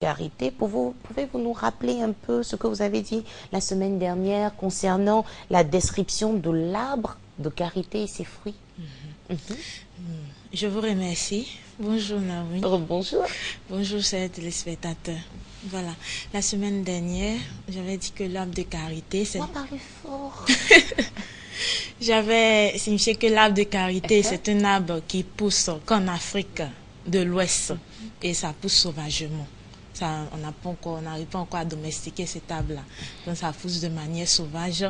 karité. Pouvez-vous nous rappeler un peu ce que vous avez dit la semaine dernière concernant la description de l'arbre de karité et ses fruits? Je vous remercie. Bonjour Naomi. Bonjour. Bonjour chers téléspectateurs. Voilà, la semaine dernière, j'avais dit que l'arbre de karité, c'est... Moi, parle fort. J'avais signifié que l'arbre de karité, c'est un arbre qui pousse qu'en Afrique de l'Ouest et ça pousse sauvagement. Ça, on n'arrive pas encore à domestiquer cet arbre-là. Donc ça pousse de manière sauvage,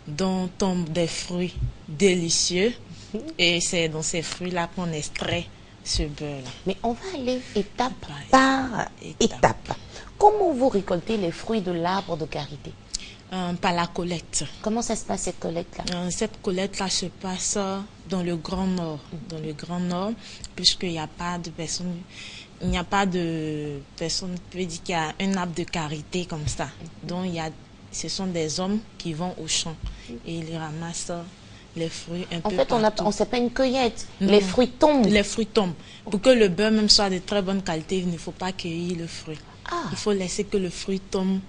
dont tombent des fruits délicieux et c'est dans ces fruits-là qu'on extrait ce beurre-là. Mais on va aller étape par étape. Comment vous récoltez les fruits de l'arbre de karité? Par la collecte. Comment ça se passe cette collecte-là? Cette collecte-là se passe dans le Grand Nord. Dans le Grand Nord, puisqu'il n'y a pas de personnes, il n'y a pas de personne qui peut dire qu'il y a un arbre de karité comme ça. Donc ce sont des hommes qui vont au champ et ils ramassent les fruits un peu partout. En fait, on ne sait pas une cueillette. Non. Les fruits tombent. Les fruits tombent. Pour que le beurre même soit de très bonne qualité, il ne faut pas cueillir le fruit. Il faut laisser que le fruit tombe.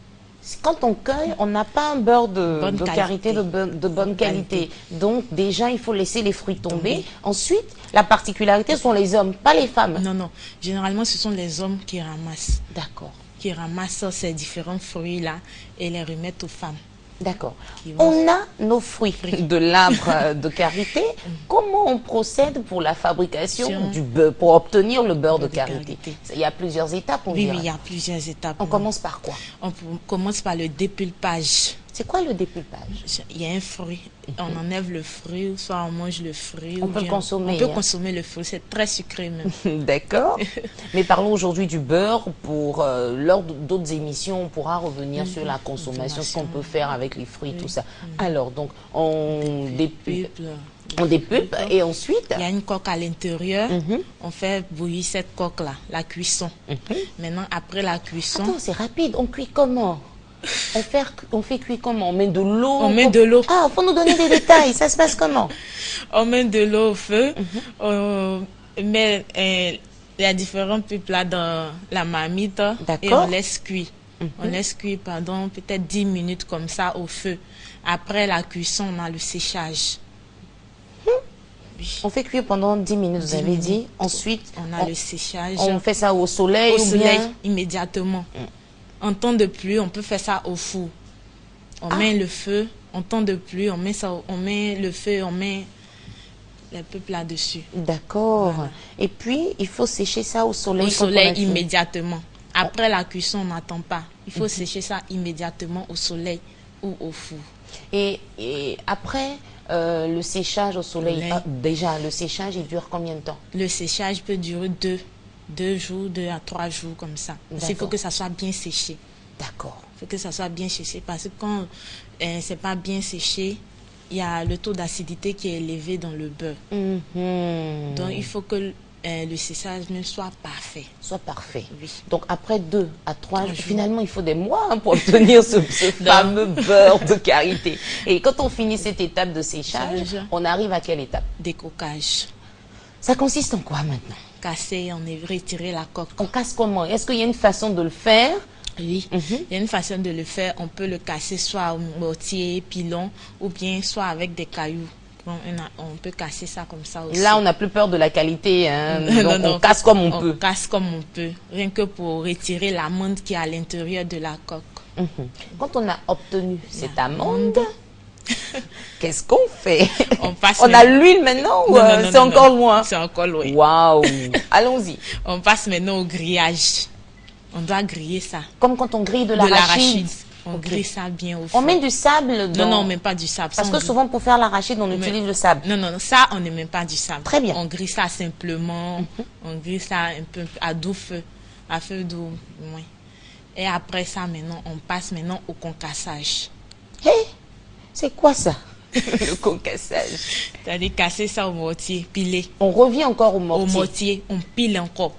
Quand on cueille, on n'a pas un beurre de karité de bonne qualité. Donc déjà, il faut laisser les fruits tomber. Ensuite, la particularité sont les hommes, pas les femmes. Non, non. Généralement, ce sont les hommes qui ramassent. D'accord. Qui ramassent ces différents fruits-là et les remettent aux femmes. D'accord. On a nos fruits de l'arbre de karité. Comment on procède pour la fabrication du beurre, pour obtenir le beurre de karité? Il y a plusieurs étapes, on dirait. Oui, il y a plusieurs étapes. On commence par quoi? On commence par le dépulpage. C'est quoi le dépulpage? Il y a un fruit. On enlève le fruit, soit on mange le fruit. On peut le consommer. On peut consommer le fruit. C'est très sucré même. D'accord. Mais parlons aujourd'hui du beurre. Lors d'autres émissions, on pourra revenir sur la consommation, ce qu'on peut faire avec les fruits, tout ça. Alors, donc, on dépulpe. On dépulpe et ensuite... Il y a une coque à l'intérieur. On fait bouillir cette coque-là, la cuisson. Maintenant, après la cuisson... Attends, c'est rapide. On cuit comment? On fait cuire comment? On met de l'eau? On met de l'eau. Ah, il faut nous donner des détails. Ça se passe comment? On met de l'eau au feu. On met les différents pulpes là dans la marmite et on laisse cuire. On laisse cuire pendant peut-être 10 minutes comme ça au feu. Après la cuisson, on a le séchage. On fait cuire pendant 10 minutes, vous avez dit. Ensuite, on a le séchage. On fait ça au soleil au soleil, immédiatement. En temps de pluie, on peut faire ça au four. On met le feu. En temps de pluie, on met le feu, on met les peuples là-dessus. D'accord. Voilà. Et puis, il faut sécher ça au soleil. Au soleil, immédiatement. Après la cuisson, on n'attend pas. Il faut sécher ça immédiatement au soleil ou au four. Et après le séchage au soleil, déjà, le séchage, il dure combien de temps? Le séchage peut durer 2 jours, 2 à 3 jours comme ça. Il faut que ça soit bien séché. D'accord. Il faut que ça soit bien séché parce que quand c'est pas bien séché, il y a le taux d'acidité qui est élevé dans le beurre. Donc il faut que le séchage même soit parfait. Soit parfait. Oui. Donc après 2 à 3 jours, finalement il faut des mois pour obtenir ce fameux beurre de karité. Et quand on finit cette étape de séchage, on arrive à quelle étape? Décoquage. Ça consiste en quoi maintenant? Casser, retirer la coque. On casse comment? Est-ce qu'il y a une façon de le faire? Oui, il y a une façon de le faire. On peut le casser soit au mortier, pilon, ou bien soit avec des cailloux. On peut casser ça comme ça aussi. Là, on n'a plus peur de la qualité. Hein? Donc, on casse comme on peut. On casse comme on peut. Rien que pour retirer l'amande qui est à l'intérieur de la coque. Quand on a obtenu cette amande, qu'est-ce qu'on fait? On a l'huile maintenant ou c'est encore loin? C'est encore loin. Waouh! Allons-y. On passe maintenant au grillage. On doit griller ça. Comme quand on grille de l'arachide. On grille ça bien au feu. On met du sable dans... Non, on ne met pas du sable. Parce que souvent, pour faire l'arachide, on utilise le sable. Non, ça, on ne met pas du sable. Très bien. On grille ça simplement. On grille ça un peu à doux feu. À feu doux. Oui. Et après ça, maintenant, on passe maintenant au concassage. Hé, c'est quoi ça? Le concassage. C'est-à-dire casser ça au mortier, piler. On revient encore au mortier. Au mortier, on pile encore.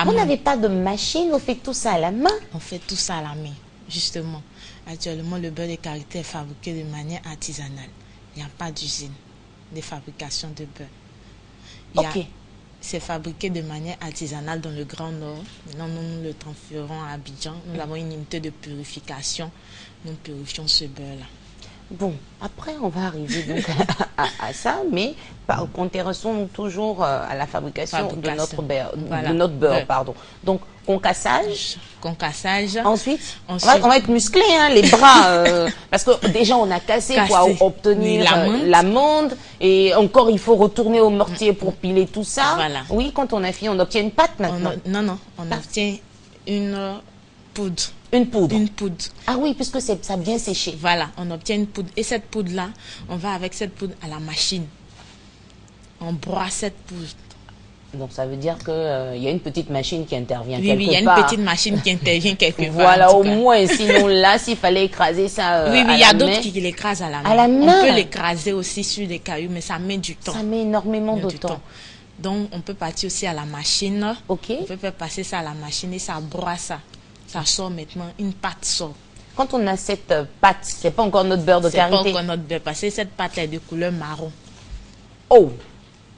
Vous n'avez pas de machine, vous faites tout ça à la main? On fait tout ça à la main, justement. Actuellement, le beurre de karité est fabriqué de manière artisanale. Il n'y a pas d'usine de fabrication de beurre. c'est fabriqué de manière artisanale dans le Grand Nord. Maintenant, nous le transférons à Abidjan. Nous avons une unité de purification. Nous purifions ce beurre-là. Bon, après, on va arriver donc à ça, mais intéressons-nous toujours à la fabrication de notre beurre, Beurre. Pardon. Donc, concassage. Ensuite, on va être musclé, hein, les bras, parce que déjà, on a cassé pour obtenir l'amande, et encore, il faut retourner au mortier pour piler tout ça. Voilà. Oui, quand on a fini, on obtient une pâte maintenant. On obtient une poudre. Une poudre. Une poudre. Ah oui, puisque ça a bien séché. Voilà, on obtient une poudre. Et cette poudre-là, on va avec cette poudre à la machine. On broie cette poudre. Donc ça veut dire qu'il y a une petite machine qui intervient quelque part. Oui, il y a une petite machine qui intervient quelque part. Voilà, au moins, sinon là, s'il fallait écraser ça oui, il y a d'autres qui l'écrasent à la main. À la main. On peut l'écraser aussi sur des cailloux, mais ça met du temps. Ça met énormément de temps. Donc, on peut partir aussi à la machine. Ok. On peut faire passer ça à la machine et ça broie ça. Ça sort maintenant, une pâte sort. Quand on a cette pâte, c'est pas encore notre beurre de karité. C'est pas encore notre beurre, parce que cette pâte est de couleur marron. Oh,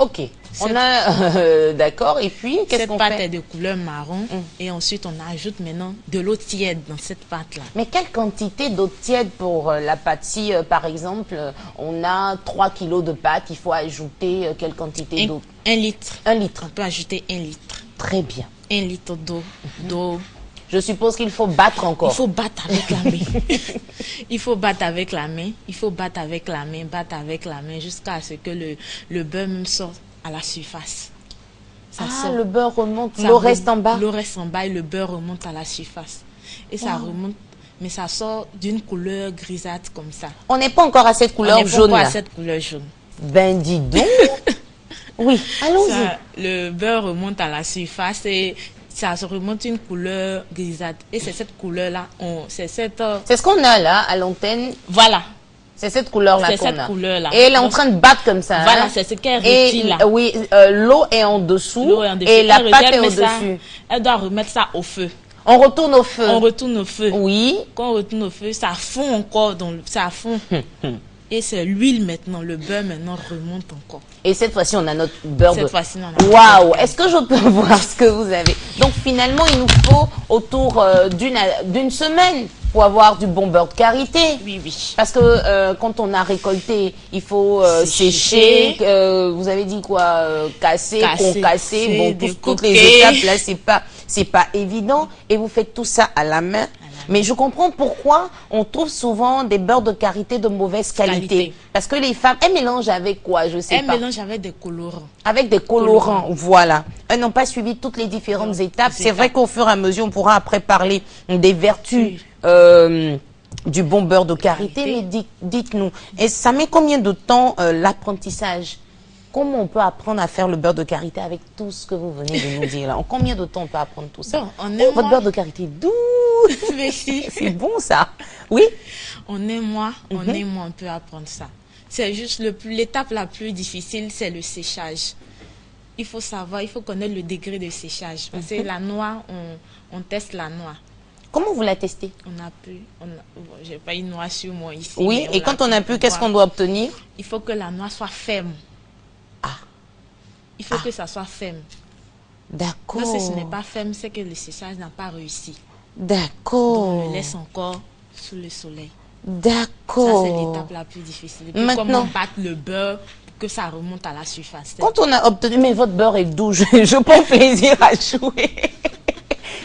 ok. On a, d'accord, et puis, qu'est-ce qu'on fait? Cette pâte est de couleur marron, et ensuite, on ajoute maintenant de l'eau tiède dans cette pâte-là. Mais quelle quantité d'eau tiède pour la pâte? Si, par exemple, on a 3 kilos de pâte, il faut ajouter quelle quantité d'eau? 1 litre. 1 litre. On peut ajouter 1 litre. Très bien. 1 litre d'eau. Je suppose qu'il faut battre encore. Il faut battre avec la main. Il faut battre avec la main. Il faut battre avec la main, battre avec la main jusqu'à ce que le beurre même sorte à la surface. Ça sort. Le beurre remonte, l'eau reste en bas. L'eau reste en bas et le beurre remonte à la surface. Et ça remonte, mais ça sort d'une couleur grisâtre comme ça. On n'est pas encore à cette couleur jaune. On n'est pas encore à cette couleur jaune. Ben dis donc. Oui, allons-y. Le beurre remonte à la surface et ça se remonte une couleur grisâtre. Et c'est cette couleur-là, c'est ce qu'on a là à l'antenne. Voilà. C'est cette couleur-là qu'on a. C'est cette couleur-là. Et elle est en train de battre comme ça. Voilà, c'est ce qu'elle retire là. Oui, l'eau est en dessous. Et la pâte est au-dessus. Elle doit remettre ça au feu. On retourne au feu. On retourne au feu. Oui. Quand on retourne au feu, ça fond encore. Ça fond. Et c'est l'huile maintenant. Le beurre maintenant remonte encore. Et cette fois-ci, on a notre beurre Cette fois-ci, on a Waouh! Est-ce que je peux voir ce que vous avez? Donc, finalement, il nous faut autour d'une semaine pour avoir du bon beurre de karité. Oui, oui. Parce que quand on a récolté, il faut sécher. Vous avez dit quoi? Casser, concasser. Bon, toutes les étapes, là, c'est pas évident. Et vous faites tout ça à la main. Mais je comprends pourquoi on trouve souvent des beurres de karité de mauvaise qualité. Parce que les femmes, elles mélangent avec quoi? Je sais pas. Elles mélangent avec des colorants. Avec des colorants, voilà. Elles n'ont pas suivi toutes les différentes étapes. C'est vrai qu'au fur et à mesure, on pourra après parler des vertus du bon beurre de karité. Mais dites-nous, ça met combien de temps l'apprentissage? Comment on peut apprendre à faire le beurre de karité avec tout ce que vous venez de nous dire là? En combien de temps on peut apprendre tout ça? Votre beurre de karité doux. Merci. C'est bon ça. Oui. On peut apprendre ça. C'est juste l'étape la plus difficile, c'est le séchage. Il faut savoir, il faut connaître le degré de séchage. Parce que la noix, on teste la noix. Comment vous la testez? J'ai pas une noix sur moi ici. Oui, et quand on a pu, qu'est-ce qu'on doit obtenir? Il faut que la noix soit ferme. Il faut que ça soit ferme. D'accord. Si ce n'est pas ferme, c'est que le séchage n'a pas réussi. D'accord. Donc, on le laisse encore sous le soleil. D'accord. Ça, c'est l'étape la plus difficile. Maintenant, comment battre le beurre pour que ça remonte à la surface. Quand on a obtenu... Mais votre beurre est doux. Je prends plaisir à jouer.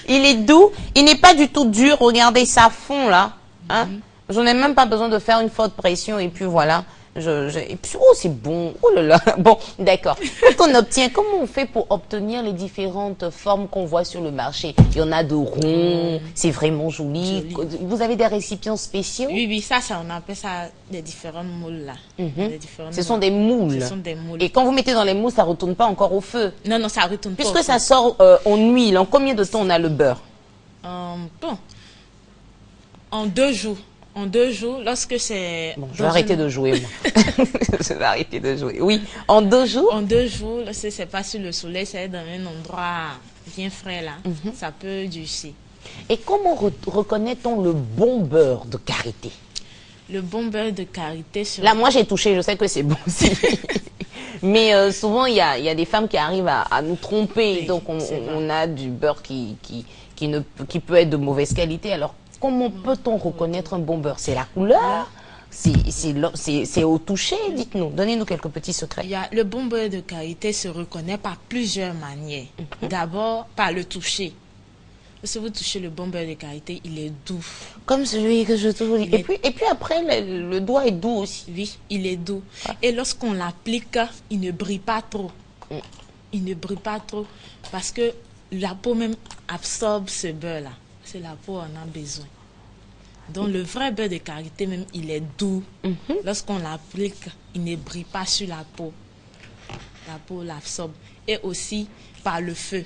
Il est doux. Il n'est pas du tout dur. Regardez, ça fond là. Hein? Je n'ai même pas besoin de faire une forte pression. Et puis voilà. Et puis, oh, c'est bon. Oh là là. Bon, d'accord. Quand on obtient, comment on fait pour obtenir les différentes formes qu'on voit sur le marché? Il y en a de ronds, c'est vraiment joli. Vous avez des récipients spéciaux? Oui, ça, on appelle ça des différents moules là. Ce sont des moules. Ce sont des moules. Et quand vous mettez dans les moules, ça ne retourne pas encore au feu? Non, ça ne retourne pas. Puisque ça sort en huile, en combien de temps on a le beurre? En 2 jours. En 2 jours, lorsque c'est... Bon, je vais arrêter de jouer, moi. Je vais arrêter de jouer. Oui, en 2 jours? En 2 jours, lorsque c'est pas sur le soleil, c'est dans un endroit bien frais, là. Ça peut durcir. Et comment reconnaît-on le bon beurre de karité? Le bon beurre de karité... Là, moi, j'ai touché, je sais que c'est bon aussi. Mais souvent, il y a des femmes qui arrivent à nous tromper. Donc, on a du beurre qui peut être de mauvaise qualité. Alors, comment peut-on reconnaître un bon beurre? C'est la couleur? C'est au toucher? Dites-nous, donnez-nous quelques petits secrets. Le bon beurre de karité se reconnaît par plusieurs manières. D'abord, par le toucher. Si vous touchez le bon beurre de karité, il est doux. Comme celui que je trouve. Et puis après, le doigt est doux aussi. Oui, il est doux. Et lorsqu'on l'applique, il ne brille pas trop. Il ne brille pas trop parce que la peau même absorbe ce beurre-là. C'est la peau en a besoin. Donc le vrai beurre de karité même, il est doux. Lorsqu'on l'applique, il ne brille pas sur la peau. La peau l'absorbe. Et aussi par le feu.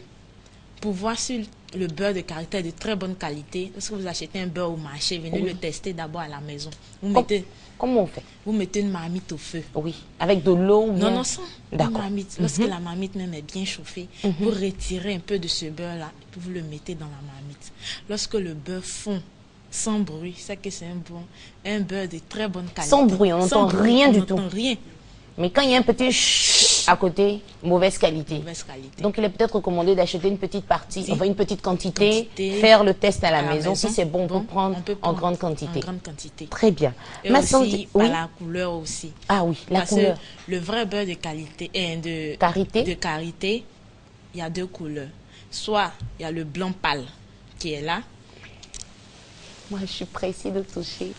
Pour voir si le beurre de karité est de très bonne qualité, lorsque vous achetez un beurre au marché, venez le tester d'abord à la maison. Comment on fait? Vous mettez une marmite au feu. Oui, avec de l'eau ou bien... Non, sans une marmite. Lorsque la marmite même est bien chauffée, vous retirez un peu de ce beurre-là, puis vous le mettez dans la marmite. Lorsque le beurre fond sans bruit, c'est que c'est un beurre de très bonne qualité. Sans bruit, on n'entend rien du tout. On n'entend rien. Mais quand il y a un petit chut à côté, mauvaise qualité. Mauvaise qualité. Donc il est peut-être recommandé d'acheter une petite partie, enfin une petite quantité, faire le test à la maison. Si c'est bon, on peut prendre en grande quantité. En grande quantité. Très bien. Et aussi par la couleur aussi. Ah oui, la couleur. Que le vrai beurre de qualité et de karité, il y a deux couleurs. Soit il y a le blanc pâle qui est là. Moi, je suis pressée de toucher.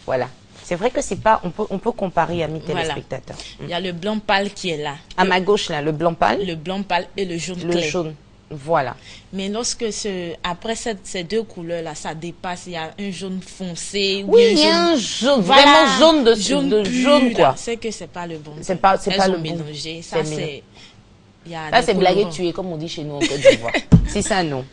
Voilà. C'est vrai que c'est pas, on peut comparer, amis téléspectateurs. Il y a le blanc pâle qui est là. À ma gauche, là, le blanc pâle. Le blanc pâle et le jaune clair. Le jaune, voilà. Mais lorsque après ces deux couleurs-là, ça dépasse, il y a un jaune foncé. Oui, il y a un jaune, vraiment jaune de jaune, quoi. C'est que c'est pas le bon. C'est pas le mélangé. Ça, c'est... Ça, c'est blaguer tuer, comme on dit chez nous en Côte d'Ivoire. C'est ça, non.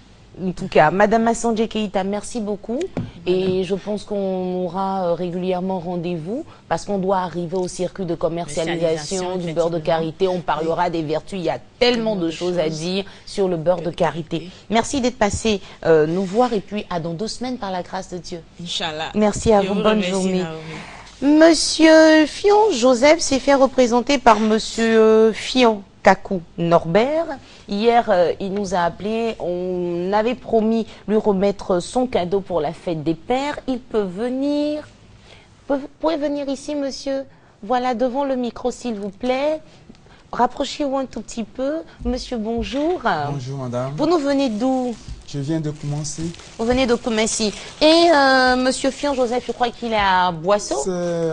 En tout cas, Madame Masandje Keita, merci beaucoup. Et je pense qu'on aura régulièrement rendez-vous parce qu'on doit arriver au circuit de commercialisation du beurre de karité. On parlera des vertus. Il y a tellement de choses à dire sur le beurre de karité. Merci d'être passé nous voir et puis à dans 2 semaines par la grâce de Dieu. Inch'Allah. Merci à vous. Bonne journée. Monsieur Fion Joseph s'est fait représenter par Monsieur Fion Kakou Norbert. Hier, il nous a appelé. On avait promis lui remettre son cadeau pour la fête des pères. Il peut venir. Vous pouvez venir ici, monsieur. Voilà, devant le micro, s'il vous plaît. Rapprochez-vous un tout petit peu. Monsieur, bonjour. Bonjour, madame. Vous nous venez d'où? Je viens de Koumassi. Vous venez de Koumassi. Et monsieur Fion Joseph, je crois qu'il est à Boisseau.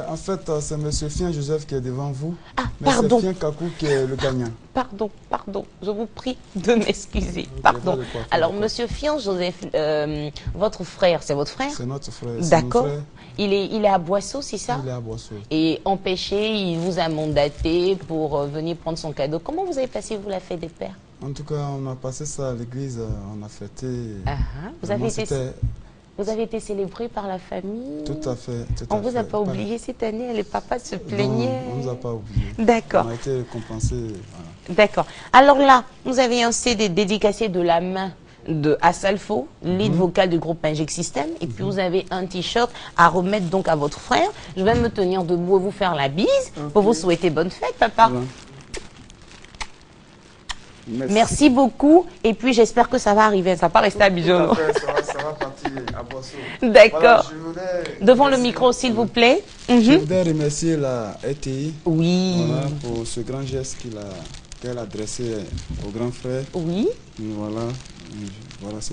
En fait, c'est monsieur Fion Joseph qui est devant vous. Ah, mais pardon. c'est Fion Kakou qui est le gagnant. Pardon. Je vous prie de m'excuser. Pardon. Alors, monsieur Fion Joseph, votre frère, c'est votre frère? C'est notre frère. D'accord. Il est à Boisseau, c'est ça? Il est à Boisseau. Et empêché, il vous a mandaté pour venir prendre son cadeau. Comment vous avez passé, vous, la fête des pères? En tout cas, on a passé ça à l'église, on a fêté. Vous avez été célébré par la famille? Tout à fait. On ne vous a pas oublié cette année, les papas se plaignaient? Non, on ne nous a pas oublié. D'accord. On a été récompensés. Voilà. D'accord. Alors là, vous avez un CD dédicacé de la main de Assalfo, lead vocal du groupe Magic System, et puis vous avez un t-shirt à remettre donc à votre frère. Je vais me tenir debout et vous faire la bise pour vous souhaiter bonne fête, papa. Voilà. Merci beaucoup. Et puis, j'espère que ça va arriver. Ça va pas rester à Bijoux. Ça va partir à Boisseau. D'accord. Voilà, devant le micro, s'il vous plaît. Je voudrais remercier la RTI. Oui. Voilà, pour ce grand geste qu'elle a adressé au grand frère. Oui. Voilà.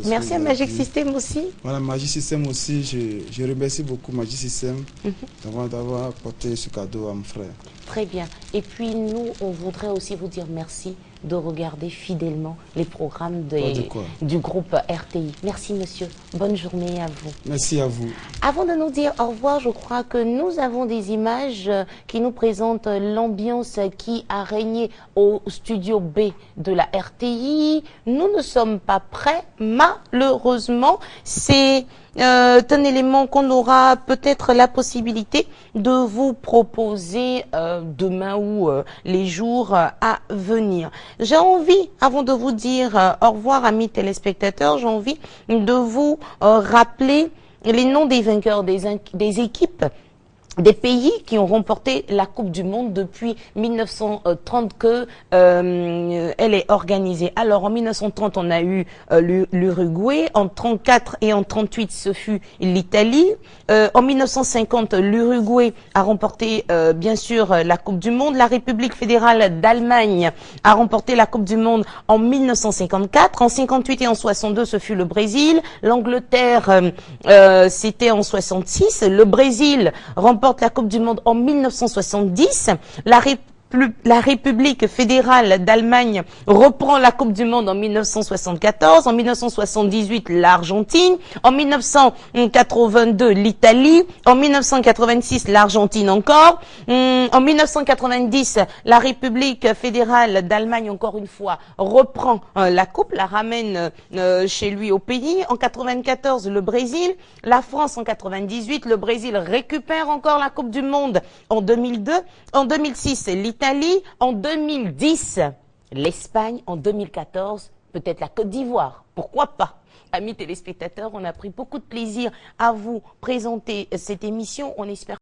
Merci à Magic System aussi. Voilà, Magic System aussi. Je remercie beaucoup Magic System d'avoir apporté ce cadeau à mon frère. Très bien. Et puis, nous, on voudrait aussi vous dire merci de regarder fidèlement les programmes du groupe RTI. Merci, monsieur. Bonne journée à vous. Merci à vous. Avant de nous dire au revoir, je crois que nous avons des images qui nous présentent l'ambiance qui a régné au studio B de la RTI. Nous ne sommes pas prêts, malheureusement. C'est un élément qu'on aura peut-être la possibilité de vous proposer demain ou les jours à venir. J'ai envie, avant de vous dire au revoir, amis téléspectateurs, j'ai envie de vous rappeler les noms des vainqueurs des équipes des pays qui ont remporté la Coupe du Monde depuis 1930 que elle est organisée. Alors en 1930 on a eu l'Uruguay, en 34 et en 38 ce fut l'Italie. En 1950 l'Uruguay a remporté bien sûr la Coupe du Monde. La République fédérale d'Allemagne a remporté la Coupe du Monde en 1954. En 58 et en 62 ce fut le Brésil. L'Angleterre c'était en 66. Le Brésil remporte la Coupe du Monde en 1970. La République fédérale d'Allemagne reprend la Coupe du Monde en 1974. En 1978, l'Argentine. En 1982, l'Italie. En 1986, l'Argentine encore. En 1990, la République fédérale d'Allemagne, encore une fois, reprend la Coupe, la ramène chez lui au pays. En 94, le Brésil. La France en 98. Le Brésil récupère encore la Coupe du Monde en 2002. En 2006, l'Italie. En 2010, l'Espagne. En 2014, peut-être la Côte d'Ivoire. Pourquoi pas? Amis téléspectateurs, on a pris beaucoup de plaisir à vous présenter cette émission. On espère